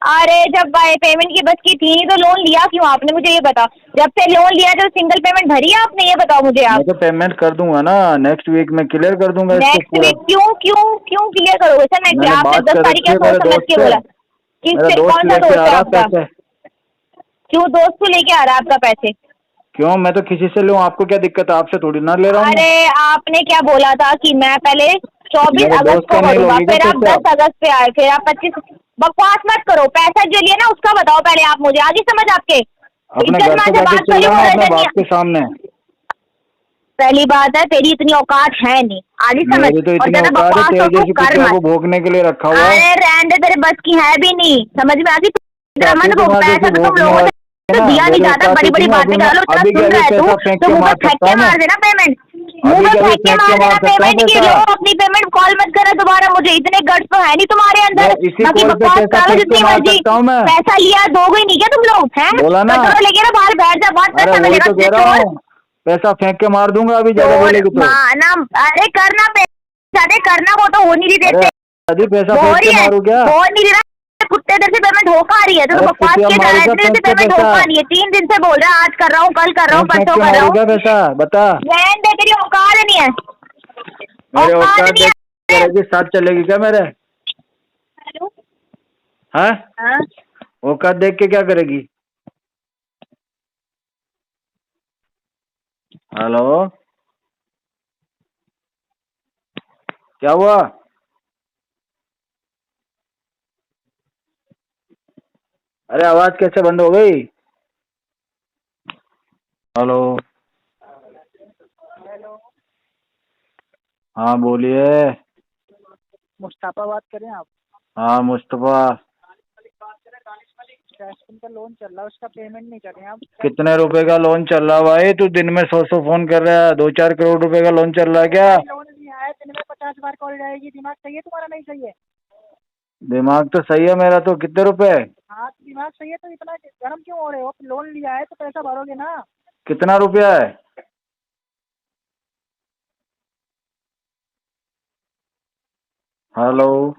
अरे जब पेमेंट की बस की थी नहीं तो लोन लिया क्यों आपने? मुझे ये बताओ। जब से लोन लिया तो सिंगल पेमेंट भरी है आपने? ये बताओ मुझे आप। मैं तो पेमेंट कर दूंगा ना, नेक्स्ट वीक में क्लियर कर दूंगा इसको नेक्स्ट पूरा। वीक क्यों क्लियर करोगे सर? मैंने आपने बात 10 कर तारीख रखी है क्या सोच मेरे समझ दोस्त के से। बोला? मेरा किससे? दोस्त कौन सा लेके दोस्त आ है रहा आपका? पैसे। क्यों दोस्त को लेके आ रहा है आपका पैसे? क्यों, मैं तो किसी से लूँ, आपको क्या दिक्कत है? आपसे थोड़ी ना ले रहा हूँ। अरे आपने क्या बोला था कि मैं पहले 24 मेरे अगस्त दोस्त को का नहीं करूँगा, लोगी क्या फिर आप पैसा? 10 अगस्त पे आए, फिर आप 25। बकवास मत करो। पैसा जो लिया ना उसका बताओ पहले आप मुझे। आगे समझ आपके अपने इज्जत घर में से से जाके बात चिल्ला करी रहा हूँ अपने हो। बाप के सामने। पहली बात है तेरी इतनी औकात है नहीं, आगे समझ। मेरी तो और इतनी ज्यादा औकात है, बकवास तेरे तो तू जैसी कर कुतिया को मत। भोगने के लिए रखा हुआ है। अरे रहने दे, तेरे बस की है भी नहीं, समझ में आ गई? चाहती मत तो भोग। मैं पैसा जैसे तो तुम भोगने लोगों वाली से है ना, दिया नहीं मेरी जाता। औकात बड़ी बड़ी इतनी है, बातें करा लो, इतना अभी सुन रहा है पैसा तू फेंक तो के मुंह पे मार फेंक सकता के हूँ मैं। मार देना पेमेंट। मुंह अभी पे कभी फेंक के फेंक मार के देना मार सकता हूँ पेमेंट की। पैसा। लो अपनी पेमेंट, कॉल मत करो दोबारा मुझे। इतने गट्स तो है नहीं तुम्हारे अंदर। मैं इसी बाकी कॉल पे बकवास पैसा करो फेंक के जितनी मार मर्जी। सकता हूँ मैं। पैसा लिया दोगे नहीं क्या तुम लोग? हैं बोला ना। कटोरा लेके ना बाहर बैठ जा, बहुत अरे पैसा वही मिलेगा तो कह तुझे। रहा चोर हूँ, पैसा फेंक के मार दूंगा अभी ज्यादा बोलेगी तो। माना, अरे करना ज्यादा करना, वो तो हो नहीं रही अरे देते। अभी पैसा हो फेंक रही के है, मारू क्या? हो नहीं रहा। कुत्ते देर से पेमेंट हो पा रही है तो अरे बकवास कुतिया किया जा रहा मारू है। क्या इतने से फेंक के पेमेंट हो पैसा? पा रही है। 3 दिन से बोल रहा है आज कर रहा हूँ, कल कर रहा हूँ, फेंक परसों के कर रहा मारू हूँ। क्या पैसा? बता। रहने दे, तेरी औकात नहीं है। मेरे औकात औकात नहीं देख के करेगी, साथ चलेगी क्या मेरे? हेलो। हाँ, हाँ औकात देख के क्या करेगी? हेलो, क्या हुआ? अरे आवाज कैसे बंद हो गई? हेलो, हाँ बोलिए। मुस्तफा बात करें आप? हाँ मुस्तफा। कैश का लोन चल रहा है, उसका पेमेंट नहीं कर रहे हैं आप। कितने रुपए का लोन चल रहा है भाई? तू दिन में 100 फोन कर रहा है, 2-4 करोड़ रुपए का लोन चल रहा है क्या? लोन लिया है, दिन में 50 बार कॉल जाएगी। दिमाग सही है तुम्हारा? नहीं सही है? दिमाग तो सही है मेरा। तो कितने रुपए? हाँ दिमाग सही है तो इतना गर्म क्यों हो रहे हो? लोन लिया है तो पैसा भरोगे ना। कितना रुपया है? हेलो,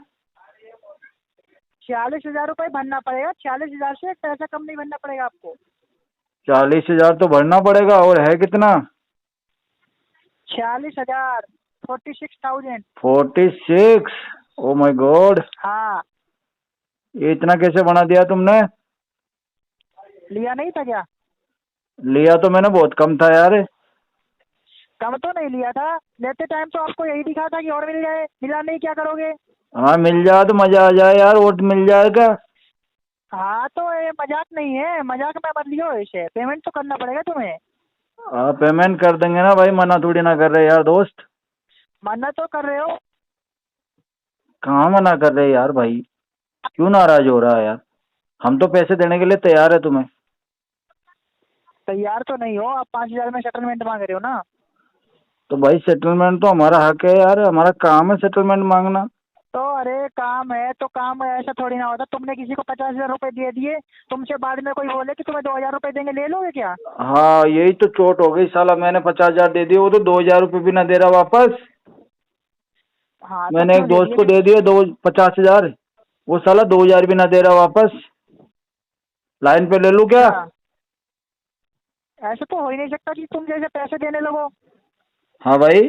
46,000 रुपये भरना पड़ेगा। 46,000 से पैसा कम नहीं भरना पड़ेगा आपको। 40,000 तो भरना पड़ेगा। और है कितना? 46,000, 46,000। 46? ओ माय गॉड, हाँ। ये इतना कैसे बना दिया तुमने? लिया नहीं था क्या? लिया तो मैंने बहुत कम था यार। कम तो नहीं लिया था। लेते टाइम तो आपको यही दिखा था कि और मिल जाए। मिला नहीं, क्या करोगे? हाँ मिल जाए तो मजा आ जाए यार। और मिल जाएगा। हाँ तो ये मजाक नहीं है, मजाक में मत लियो इसे। पेमेंट तो करना पड़ेगा तुम्हें। हाँ पेमेंट कर देंगे ना भाई, मना थोड़ी ना कर रहे यार दोस्त। मना तो कर रहे हो। कहाँ मना कर रहे यार भाई? क्यों नाराज हो रहा है यार? हम तो पैसे देने के लिए तैयार है तुम्हें। तैयार तो नहीं हो आप। 5,000 में सेटलमेंट मांग रहे हो ना। तो भाई सेटलमेंट तो हमारा हक है यार, हमारा काम है सेटलमेंट मांगना। तो अरे काम है तो काम है, ऐसा थोड़ी ना होता। तुमने किसी को 50,000 रुपए दे दिए, तुमसे बाद में कोई बोले कि तुम्हें 2,000 रुपए देंगे, ले लोगे क्या? हाँ यही तो चोट हो गई साला। मैंने 50,000 दे दिए, वो तो 2,000 रुपये भी ना दे रहा वापस। हाँ तो मैंने एक क्यों दोस्त को दिए? दे दिए 50,000, वो साला 2,000 भी ना दे रहा वापस। लाइन पे ले लूं क्या? हाँ। ऐसा तो हो ही नहीं सकता कि तुम जैसे पैसे देने लगो। हाँ भाई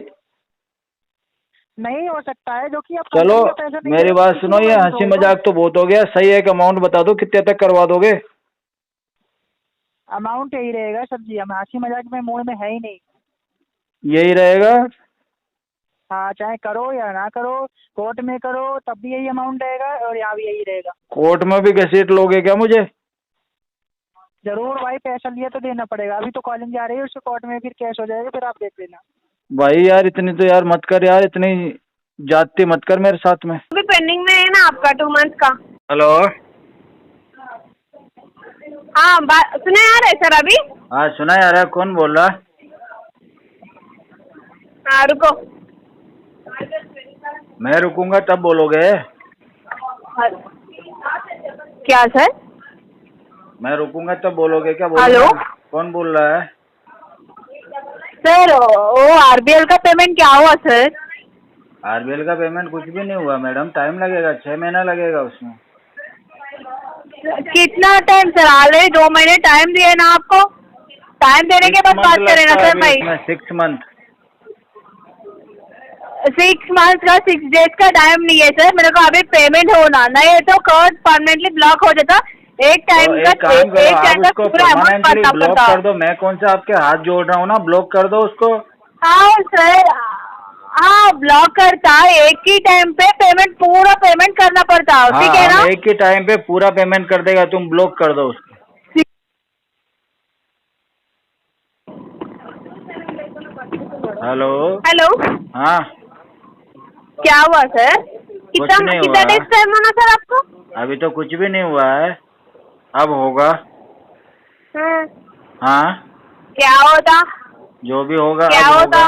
नहीं हो सकता है, जो कि आप चलो कंपनी का पैसा नहीं मेरी दे रहे, बात किसी सुनो, को ये नहीं हंसी दोगे तो। मजाक तो बहुत हो गया। सही एक अमाउंट बता दो, कितने तक करवा दोगे? अमाउंट यही रहेगा सर जी। हम हंसी मजाक में मूड में है ही नहीं। यही रहेगा? हाँ चाहे करो या ना करो, कोर्ट में करो तब भी यही अमाउंट रहेगा और यहाँ भी यही रहेगा। कोर्ट में भी घसीट लोगे क्या मुझे? जरूर भाई, पैसा लिया तो देना पड़ेगा। अभी तो कॉलिंग जा रही है, उससे कोर्ट में फिर कैश हो जाएगा, फिर आप देख लेना। भाई यार इतनी तो यार मत कर यार, इतनी जाती मत कर मेरे साथ में। अभी पेंडिंग में है ना आपका 2 मंथ का। हेलो, हाँ सुना यार है सर अभी। हाँ सुना यार। कौन बोल रहा? हाँ रुको। मैं रुकूंगा तब बोलोगे? क्या सर? मैं रुकूंगा तब बोलोगे क्या? बोलो। हेलो? कौन बोल रहा है? सर वो आरबीएल का पेमेंट क्या हुआ सर? आरबीएल का पेमेंट कुछ भी नहीं हुआ मैडम, टाइम लगेगा, 6 महीना लगेगा उसमें। कितना टाइम सर? ऑलरेडी 2 महीने टाइम दिए ना आपको। टाइम देने के बाद बात करें ना सर भाई। 6 मंथ। 6 मंथ का 6 डेज का टाइम नहीं है सर। मेरे को अभी पेमेंट होना नहीं है तो कार्ड परमानेंटली ब्लॉक हो जाता। एक टाइम का पूरा अमाउंट भरना ब्लॉक पड़ता। कर दो। मैं कौन सा आपके हाथ जोड़ रहा हूँ ना, ब्लॉक कर दो उसको। हाँ सर, हाँ ब्लॉक करता। एक ही टाइम पे पेमेंट, पूरा पेमेंट करना पड़ता। ठीक है ना? एक ही टाइम पे पूरा पेमेंट कर देगा। तुम ब्लॉक कर दो उसको। हेलो। हेलो। हाँ क्या हुआ सर? कितना डेज टाइम होना सर आपको? अभी तो कुछ भी नहीं हुआ है, अब होगा। हाँ क्या होता? जो भी होगा क्या होता?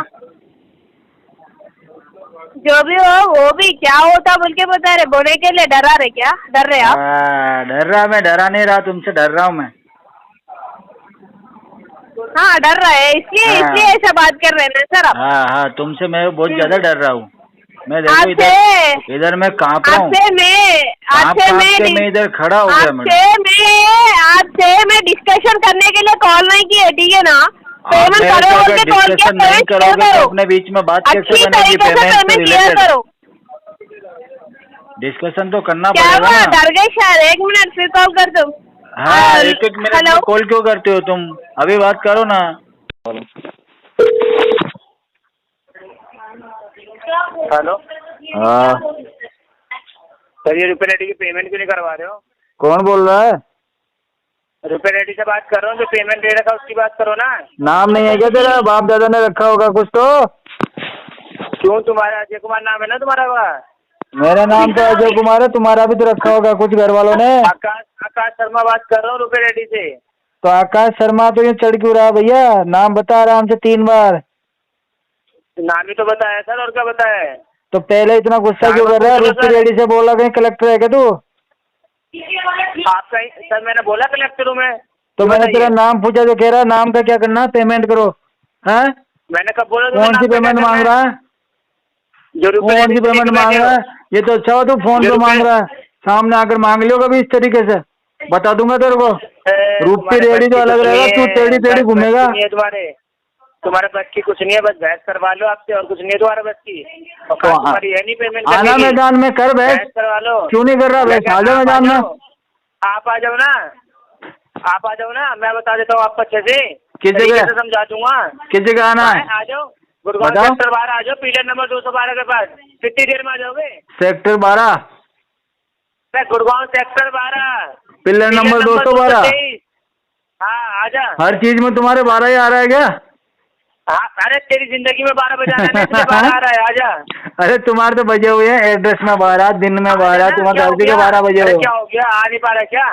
जो भी हो वो भी क्या होता बोल के बता रहे, बोलने के लिए डरा रहे क्या? डर रहे आप? डर रहा? मैं डरा नहीं रहा, तुमसे डर रहा हूँ मैं। हाँ डर रहा है, इसलिए ऐसा बात कर रहे हैं ना सर आप। हाँ तुमसे मैं बहुत ज्यादा डर रहा हूँ। मैं देखो आपसे इधर मैं कांप रहा हूँ। आपसे मैं इधर खड़ा हो गया। आपसे मैं डिस्कशन करने के लिए कॉल नहीं किए, ठीक है ना? पेमेंट मेरे करो से बोल अगर के कॉल किया, डिस्कशन नहीं पेमेंट करोगे तो करो। अपने बीच में बात कैसे अच्छी बनेगी तरीके से पेमेंट से पेमेंट किया रिलेटेड? करो। डिस्कशन तो करना क्या पड़ेगा हुआ, ना। डर गई शायद? 1 मिनट फिर कॉल कर दो। हाँ, एक एक मिनट हेलो, में कॉल क्यों करते हो तुम? अभी बात करो ना। हेलो हाँ, सर, ये रुपए रेडी की पेमेंट क्यों नहीं करवा रहे हो? कौन बोल रहा है? रुपए रेडी से बात कर रहा हूँ, जो पेमेंट दे रखा उसकी बात करो ना। नाम नहीं है क्या तेरा? बाप दादा ने रखा होगा कुछ तो। क्यों, तुम्हारा अजय कुमार नाम है ना तुम्हारा? वह मेरा नाम तो अजय कुमार है, तुम्हारा भी तो रखा होगा कुछ घर वालों ने। आकाश आकाश शर्मा बात कर रहा हूँ रुपए रेडी से। तो आकाश शर्मा तो ये चढ़ क्यों रहा है भैया? नाम बता आराम से 3 बार। नाम ही तो बताया सर, और क्या बताया है? तो पहले इतना गुस्सा क्यों कर रहा है? रुपी रेडी से बोला कहीं कलेक्टर है क्या तू? आपका सर, मैंने बोला कलेक्टर हूँ मैं। तो मैंने तेरा नाम पूछा जो कह रहा है नाम का क्या करना है? पेमेंट करो। हैं? मैंने कब बोला? कौन सी पेमेंट मांग रहा है? जो रुपए कौन सी पेमेंट मांग रहा है? ये तो अच्छा हो तू फोन पे मांग रहा है, सामने आकर मांग लियो कभी इस तरीके से, बता दूंगा तेरे को। रुपी रेडी तो अलग रहेगा, तू टेढ़ी टेढ़ी घूमेगा। तुम्हारे बस की कुछ नहीं है, बस बहस करवा लो आपसे, और कुछ नहीं है तुम्हारे बस की। और तो तुम्हारी है नहीं पेमेंट आना मैदान में कर बहस करवा लो। क्यों नहीं कर रहा बहस? आ जाओ मैदान में। आप आ जाओ ना, आप आ जाओ ना, मैं बता देता हूँ आपको अच्छे से, किस जगह समझा दूंगा। किस जगह आना है? आ जाओ, गुड़गांव सेक्टर 12 आ जाओ, पिलर नंबर 212 के पास। कितनी देर में आ जाओगे? Sector 12, Gurgaon sector 12, pillar number 212। हाँ, आजा। हर चीज में तुम्हारे 12 ही आ रहा है क्या? हाँ, अरे तेरी जिंदगी में 12 बजाना है, इसलिए 12 आ रहा है, आजा। अरे तुम्हारे तो बजे हुए हैं एड्रेस में 12, दिन में 12, तुम्हारे घर के 12 बजे हुए। क्या हो गया, आ नहीं पा रहा क्या?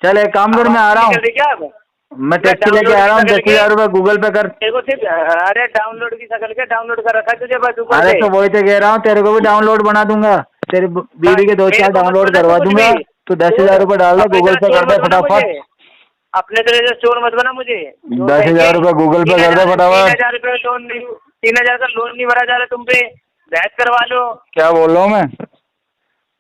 चल एक काम कर, मैं आ रहा हूँ, क्या अब? मैं टैक्सी लेके आ रहा हूँ, 10,000 रुपये गूगल पे कर। तेरे को सिर्फ अरे डाउनलोड की शकल के डाउनलोड कर रखा है तुझे बस ऊपर अरे से। तो वही तो कह रहा हूँ, तेरे को भी डाउनलोड बना दूंगा, तेरी बीवी के 2-4 डाउनलोड करवा दूंगा। तो 10,000 रुपये डाल दो, गूगल पे कर दे फटाफट। अपने तरह से चोर मत बना मुझे। 10,000 रुपये गूगल पे कर दे फटाफट। 3,000 रुपये लोन नहीं, 3,000 का लोन नहीं भरा जा रहा तुम पे, बहस करवा लो। क्या बोल रहा हूँ मैं?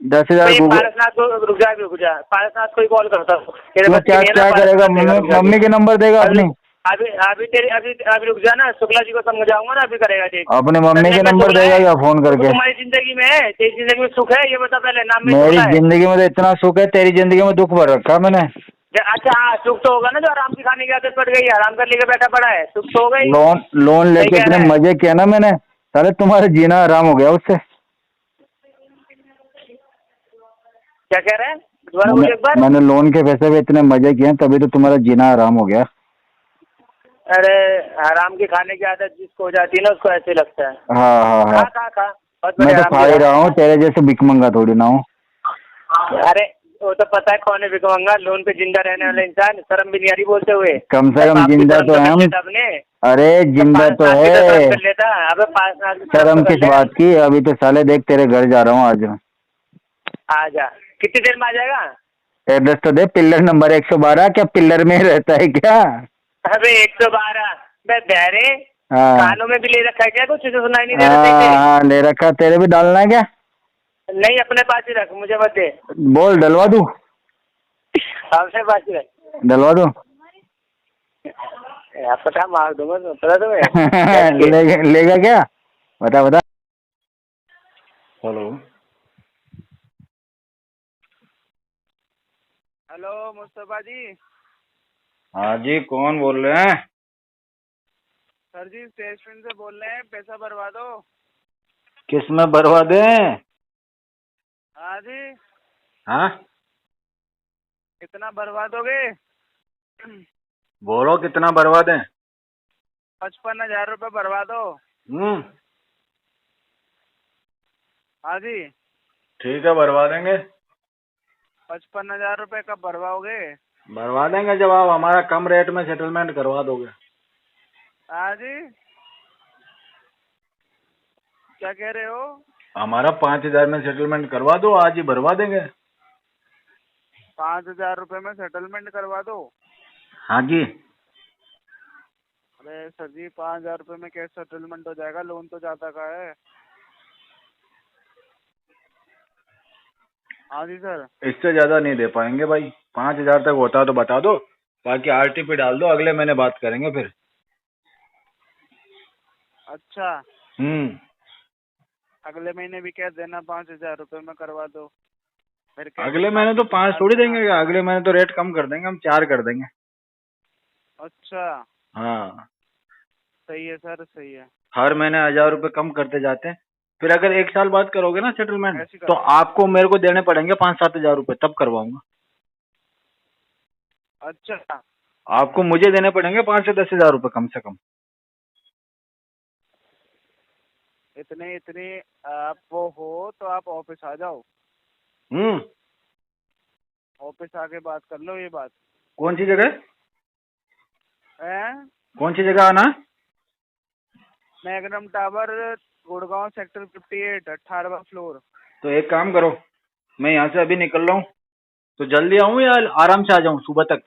10,000 गूगल। पारसनाथ को रुक जा, पारसनाथ को ही कॉल करता हूँ। क्या करेगा? मम्मी के नंबर देगा अपनी? अभी रुक जा ना, शुक्ला जी को समझाऊंगा ना, अभी करेगा ठीक। अपने मम्मी के नंबर देगा क्या फोन करके? तुम्हारी जिंदगी में है, तेरी जिंदगी में सुख है, ये बता पहले। नाम में मेरी जिंदगी में तो इतना सुख है, तेरी जिंदगी में दुख भर रखा मैंने। अच्छा हाँ, सुख तो होगा ना, जो आराम की खाने की आदत पड़ गई, आराम कर लेके बैठा पड़ा है, सुख तो हो गई। लोन लेके इतने मजे किए ना मैंने, साले तुम्हारा जीना आराम हो गया उससे। क्या कह रहे हैं? दोबारा बोलिए एक बार। मैंने लोन के पैसे पे इतने मजे किए, तभी तो तुम्हारा जीना आराम हो गया। अरे आराम की खाने की आदत जिसको हो जाती है ना, उसको ऐसे लगता है। हाँ। खा मैं तो खा ही रहा हूँ, तेरे जैसे भिखमंगा थोड़ी ना हूँ। अरे वो तो पता है कौन है भिखमंगा, लोन पे जिंदा रहने वाला इंसान, शर्म भी नहीं आ रही बोलते हुए। कम से कम जिंदा तो है हम। अरे जिंदा तो है, शर्म किस बात की? अभी तो साले देख तेरे घर जा रहा हूँ आज। आजा, कितनी देर में आ जाएगा? एड्रेस तो दे, पिलर नंबर 112। क्या पिलर में रहता है क्या? अबे 112 बहरे कानों में भी ले रखा है क्या? कुछ तो सुनाई नहीं दे रहा? हाँ ले रखा। तेरे भी डालना है क्या? नहीं, अपने पास ही रख, मुझे मत दे। बोल, डलवा दूं? अपने पास ही रख। डलवा दूं? पता मार दूंगा, पता तुम्हें। लेगा क्या? बता। हेलो मुस्तफा जी। हाँ जी, कौन बोल रहे हैं? सर जी स्टेशन से बोल रहे हैं, पैसा भरवा दो। किस में भरवा दें? हाँ जी। हाँ, कितना भरवा दोगे? बोलो कितना भरवा दें? 55,000 रुपये भरवा दो। हाँ जी ठीक है, भरवा देंगे। 55,000 रुपये कब भरवाओगे? भरवा देंगे जब आप हमारा कम रेट में सेटलमेंट करवा दोगे। हाँ जी, क्या कह रहे हो? हमारा 5,000 में सेटलमेंट करवा दो, आज ही भरवा देंगे। 5,000 रुपये में सेटलमेंट करवा दो? हाँ जी। अरे सर जी 5,000 रुपये में कैसे सेटलमेंट हो जाएगा? लोन तो ज्यादा का है। हाँ जी सर। इससे ज्यादा नहीं दे पाएंगे भाई, 5,000 तक होता तो बता दो, बाकी RTP डाल दो, अगले महीने बात करेंगे फिर। अच्छा, हम्म। अगले महीने भी क्या देना, 5,000 रुपये में करवा दो। फिर क्या अगले महीने तो 5 थोड़ी देंगे, अगले महीने तो रेट कम कर देंगे, हम 4 कर देंगे। अच्छा, हाँ, सही है सर, सही है। हर महीने 1,000 रुपये कम करते जाते हैं। फिर अगर 1 साल बाद करोगे ना सेटलमेंट, ऐसे तो करो। आपको मेरे को देने पड़ेंगे 5-7 हजार रुपये, तब करवाऊंगा। अच्छा, आपको मुझे देने पड़ेंगे 5 से 10 हजार रुपये कम से कम। इतने इतने आप वो हो तो आप ऑफिस आ जाओ, हम्म। ऑफिस आके बात कर लो ये बात। कौन सी जगह? हैं? कौन सी जगह आना? मैग्नम टावर, गुड़गांव, सेक्टर 58, 18वां फ्लोर। तो एक काम करो, मैं यहाँ से अभी निकल रहा हूँ, तो जल्दी आऊँ या आराम से आ जाऊँ सुबह तक?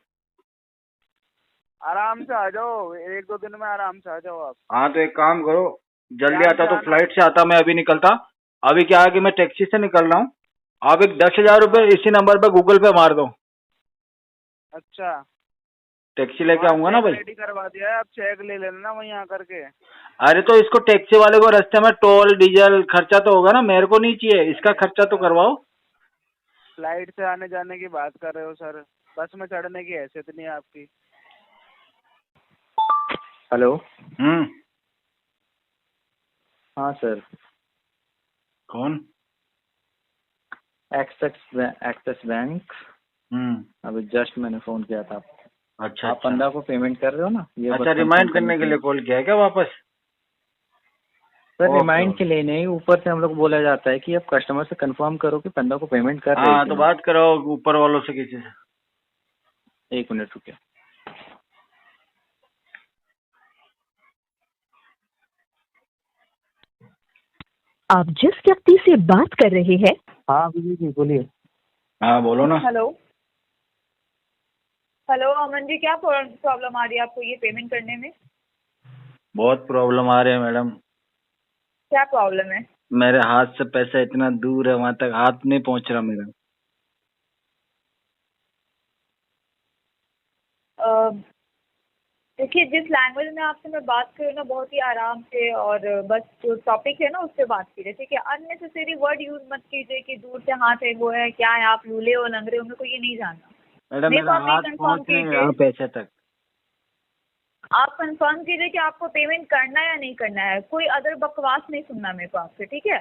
आराम से आ जाओ, 1-2 दिन में आराम से आ जाओ आप। हाँ, तो एक काम करो, जल्दी ध्यान आता से तो आना। फ्लाइट से आता, मैं अभी निकलता। अभी क्या है कि मैं टैक्सी से निकल रहा हूँ, आप एक 10,000 रुपये इसी नंबर पे गूगल पे मार दो। अच्छा, टैक्सी लेके वहाँ आऊंगा ना चेक भाई। रेडी करवा दिया है, आप चेक ले लेना वहीं आकर के। अरे तो इसको टैक्सी वाले को रास्ते में टोल डीजल खर्चा तो होगा ना, मेरे को नहीं चाहिए, इसका खर्चा तो करवाओ। फ्लाइट से आने जाने की बात कर रहे हो सर, बस में चढ़ने की हैसियत नहीं है आपकी। हेलो। हम्म। हाँ सर, कौन? Axis bank. अभी जस्ट मैंने फ़ोन किया था आपको। अच्छा, आप अच्छा। 15 को पेमेंट कर रहे हो ना? ये अच्छा, रिमाइंड करने के लिए कॉल किया है क्या वापस? Sir okay, remind okay. के लिए नहीं, ऊपर से हम लोग बोला जाता है कि आप कस्टमर से कंफर्म करो कि 15 को पेमेंट कर रहे हाँ, हैं तो कि बात करो ऊपर वालों से किसी से। नहीं। 1 मिनट रुकिए। आप जिस व्यक्ति से बात कर रहे हैं। हाँ विजय जी बोलिए। हाँ, बोलो ना। हेलो हेलो, अमन जी, क्या प्रॉब्लम आ रही है आपको ये पेमेंट करने में? बहुत प्रॉब्लम आ रही है मैडम, क्या प्रॉब्लम है? मेरे हाथ से पैसा इतना दूर है, वहां तक हाथ नहीं पहुंच रहा मेरा। देखिए, जिस लैंग्वेज में आपसे मैं बात कर रही हूँ ना, बहुत ही आराम से, और बस जो टॉपिक है ना उस पर बात कीजिए, ठीक है? अननेसेसरी वर्ड यूज मत कीजिए कि दूर से हाथ है, वो है, क्या है, आप लूले हो लंगड़े हो, मेरे को ये नहीं जानना। मैडम, मेरे को मेरा आप ये हाथ कंफर्म पहुंच नहीं कीजिए, रहा पैसे तक। आप कंफर्म कीजिए कि आपको पेमेंट करना है या नहीं करना है। कोई अदर बकवास नहीं सुनना मेरे को आपसे, ठीक है?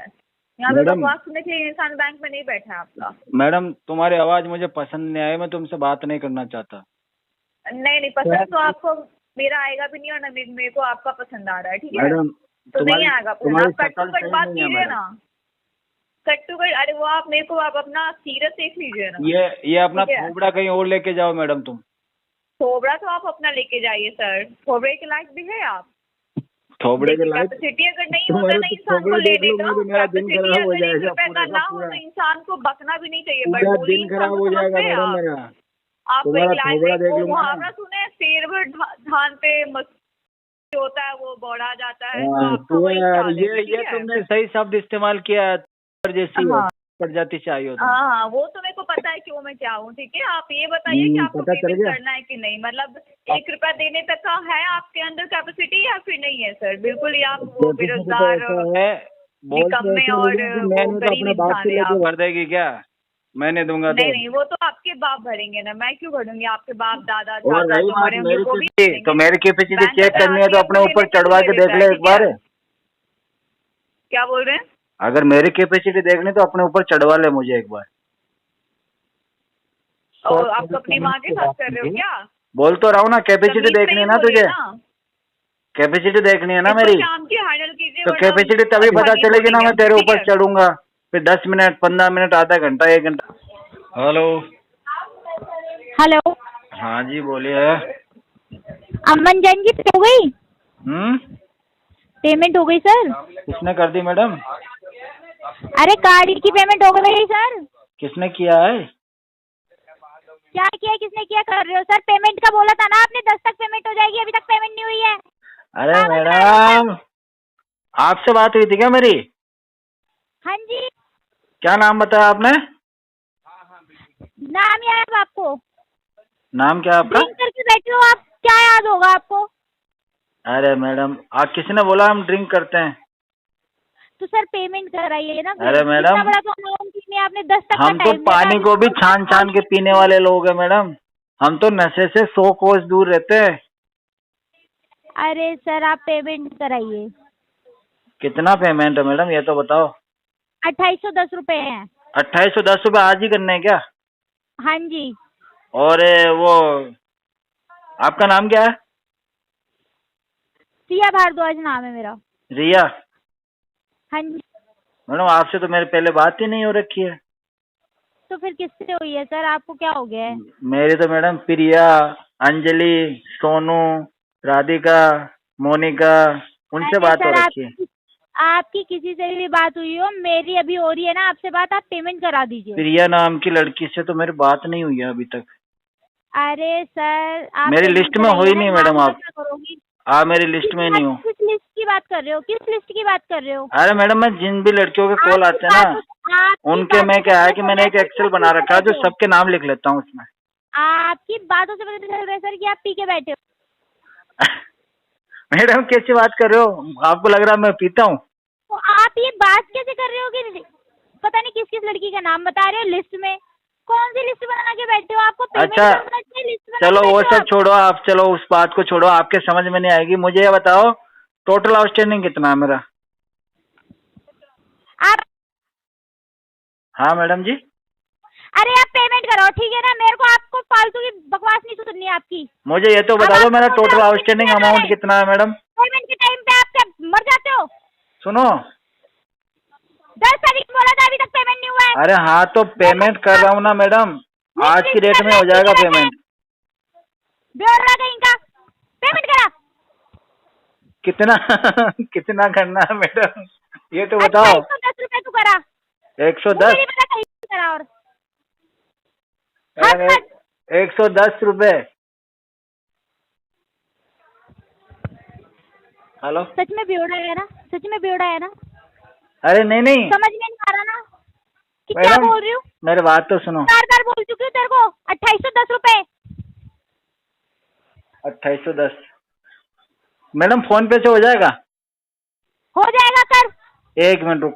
यहाँ पे मैडम, बकवास सुनने के लिए इंसान बैंक में नहीं बैठा है आपका। मैडम तुम्हारी आवाज मुझे पसंद नहीं आई, मैं तुमसे बात नहीं करना चाहता। नहीं, पसंद तो आपको मेरा आएगा भी नहीं, और ना मेरे को आपका पसंद आ रहा है, ठीक है? मैडम, तो नहीं आएगा पसंद। आप कट टू कट बात कीजिए मैडम, ना, कट टू कट। अरे वो आप मेरे को आप अपना सीरत देख लीजिए ना। ये अपना ठीक है? थोबड़ा कहीं और लेके जाओ मैडम तुम। थोबड़ा तो आप अपना लेके जाइए सर, थोबड़े के लायक भी है आप? थोबड़े के लायक कैपेसिटी अगर नहीं होता ना इंसान को लेने का, कैपेसिटी अगर 1 रुपए का ना हो तो इंसान को बकना भी नहीं चाहिए। बट पूरा बोलिए, दिन इंसान खराब को हो जाएगा समझते हैं मैडम आप? मेरा। आप तुम्हारा एक थोबड़ा देख वो लूंगा ना। मुहावरा सुने, शेर धान पे होता है वो बौड़ा जाता है, तो आपका वही चाल है, ठीक ये है? तुमने सही शब्द इस्तेमाल किया है, जैसी हाँ प्रजाति से आई हो तुम। हाँ, वो तो मेरे को पता है क्यों मैं क्या हूँ, ठीक है? आप ये बताइए कि आपको पता चल पेमेंट गया। करना है कि नहीं, मतलब 1 रुपया देने तक का है आपके अंदर कैपेसिटी या फिर नहीं है सर? बिल्कुल ही आप वो बेरोजगार निकम्मे और वो गरीब इंसान है आप। भर देगी क्या? मैं नहीं दूंगा तो? नहीं, वो तो आपके बाप भरेंगे ना, मैं क्यों भरूंगी? आपके बाप दादा और चाचा रही जो बात भरे होंगे वो भी मेरी, तो मेरी कैपेसिटी बैंक चेक अगर करनी है तो आती अपने है ऊपर तो चढ़वा के लेने देख ले देता है, एक बार। क्या बोल रहे हैं? अगर मेरी कैपेसिटी देखनी तो अपने ऊपर चढ़वा ले मुझे एक बार। और आप अपनी माँ के साथ कर रहे हो क्या? बोल तो रहा हूँ ना, कैपेसिटी तमीज देखनी नहीं है ना बोलिए तुझे, ना। कैपेसिटी देखनी है ना इसको मेरी, शाम की हैंडल कीजिए, तो वरना कैपेसिटी तभी अच्छा पता नहीं चलेगी ना, बोलेंगे मैं हम, तेरे ठीक ऊपर है? चढ़ूंगा। फिर 10 मिनट 15 मिनट आधा घंटा 1 घंटा। हेलो। हेलो। हाँ जी बोलिए। अमन जैन की हो गई? पेमेंट हो गई सर। किसने कर दी मैडम? अरे कार्ड की पेमेंट हो गई सर। किसने किया है? क्या किया, किसने किया कर रहे हो सर? पेमेंट का बोला था ना आपने, 10 तक पेमेंट हो जाएगी, अभी तक पेमेंट नहीं हुई है। अरे मैडम, आपसे बात हुई थी क्या मेरी? हाँ जी। क्या नाम बताया आपने? नाम याद है आपको? नाम क्या आपका? ड्रिंक करके बैठे हो आप, क्या याद होगा आपको? अरे मैडम किसी ने बोला हम ड्रिंक करते हैं? तो सर पेमेंट कराइए ना फिर। अरे मैडम, इतना बड़ा तो अमाउंट नहीं है, आपने 10 तक का हम तो टाइम दिया पानी था, को भी अभी छान छान के पीने वाले लोग हैं मैडम। हम तो नशे से 100 कोस दूर रहते हैं। अरे सर आप पेमेंट कराइए। कितना पेमेंट है मैडम ये तो बताओ? 2810 रुपए हैं। 2810 रुपये आज ही करने हैं क्या? हाँ जी। और वो आपका नाम क्या है? सिया भारद्वाज नाम है मेरा। रिया? हाँ जी। मैडम आपसे तो मेरे पहले बात ही नहीं हो रखी है। तो फिर किससे हुई है सर? आपको क्या हो गया है? मेरी तो मैडम प्रिया, अंजलि, सोनू, राधिका, मोनिका, उनसे अरे बात हो सर रखी है। आपकी किसी से भी बात हुई हो, मेरी अभी हो रही है ना आपसे बात, आप पेमेंट करा दीजिए। प्रिया नाम की लड़की से तो मेरी बात नहीं हुई है अभी तक। अरे सर आप मेरी पेमेंट लिस्ट में हो कराइए ही ना, नहीं यहाँ मैडम पर आप। क्या करोगी? आप मेरी लिस्ट में नहीं हो। किस लिस्ट की बात कर रहे हो? किस लिस्ट की बात कर रहे हो? अरे मैडम मैं जिन भी लड़कियों के कॉल आते हैं ना, उनके मैं क्या है कि मैंने एक एक्सेल बना रखा है जो सबके नाम लिख लेता हूँ उसमें। आपकी बातों से पता चल रहा है सर कि आप पी के बैठे हो। मैडम कैसी बात कर रहे हो? आपको लग रहा है मैं पीता हूँ? तो आप ये बात कैसे कर रहे हो कि पता नहीं किस किस लड़की का नाम बता रहे हो लिस्ट में? कौन सी लिस्ट बना के बैठे हो? आपको पेमेंट अच्छा करना चाहिए, लिस्ट बना चलो के वो बैठे हो सब आप। छोड़ो आप, चलो उस बात को छोड़ो, आपके समझ में नहीं आएगी। मुझे ये बताओ टोटल आउटस्टैंडिंग कितना है मेरा? आप हाँ मैडम जी। अरे आप पेमेंट करो ठीक है ना, मेरे को आपको फालतू की बकवास नहीं सुननी है आपकी। मुझे ये तो बता दो मेरा टोटल आउटस्टैंडिंग अमाउंट कितना है मैडम? पेमेंट के टाइम पे आप क्या मर जाते हो? सुनो 10 तारीख बोला था, अभी तक पेमेंट नहीं हुआ है। अरे हाँ तो पेमेंट कर रहा हूँ ना मैडम, आज की डेट में हो जाएगा पेमेंट। ब्योरा कहीं का, पेमेंट करा। कितना कितना करना है मैडम ये तो बताओ? 110 रुपए तू करा। 110? मुझे नहीं पता कहीं करा। और 110 रुपए? हेलो सच में बेवड़ा है ना? सच में बेवड़ा है ना? अरे नहीं नहीं समझ में नहीं आ रहा ना कि क्या मैडम बोल रही हूँ? मेरी बात तो सुनो। बार बोल चुकी हूँ तेरे को। 2810 रुपए 2810 मैडम फोन पे से हो जाएगा? हो जाएगा कर। 1 मिनट रुको।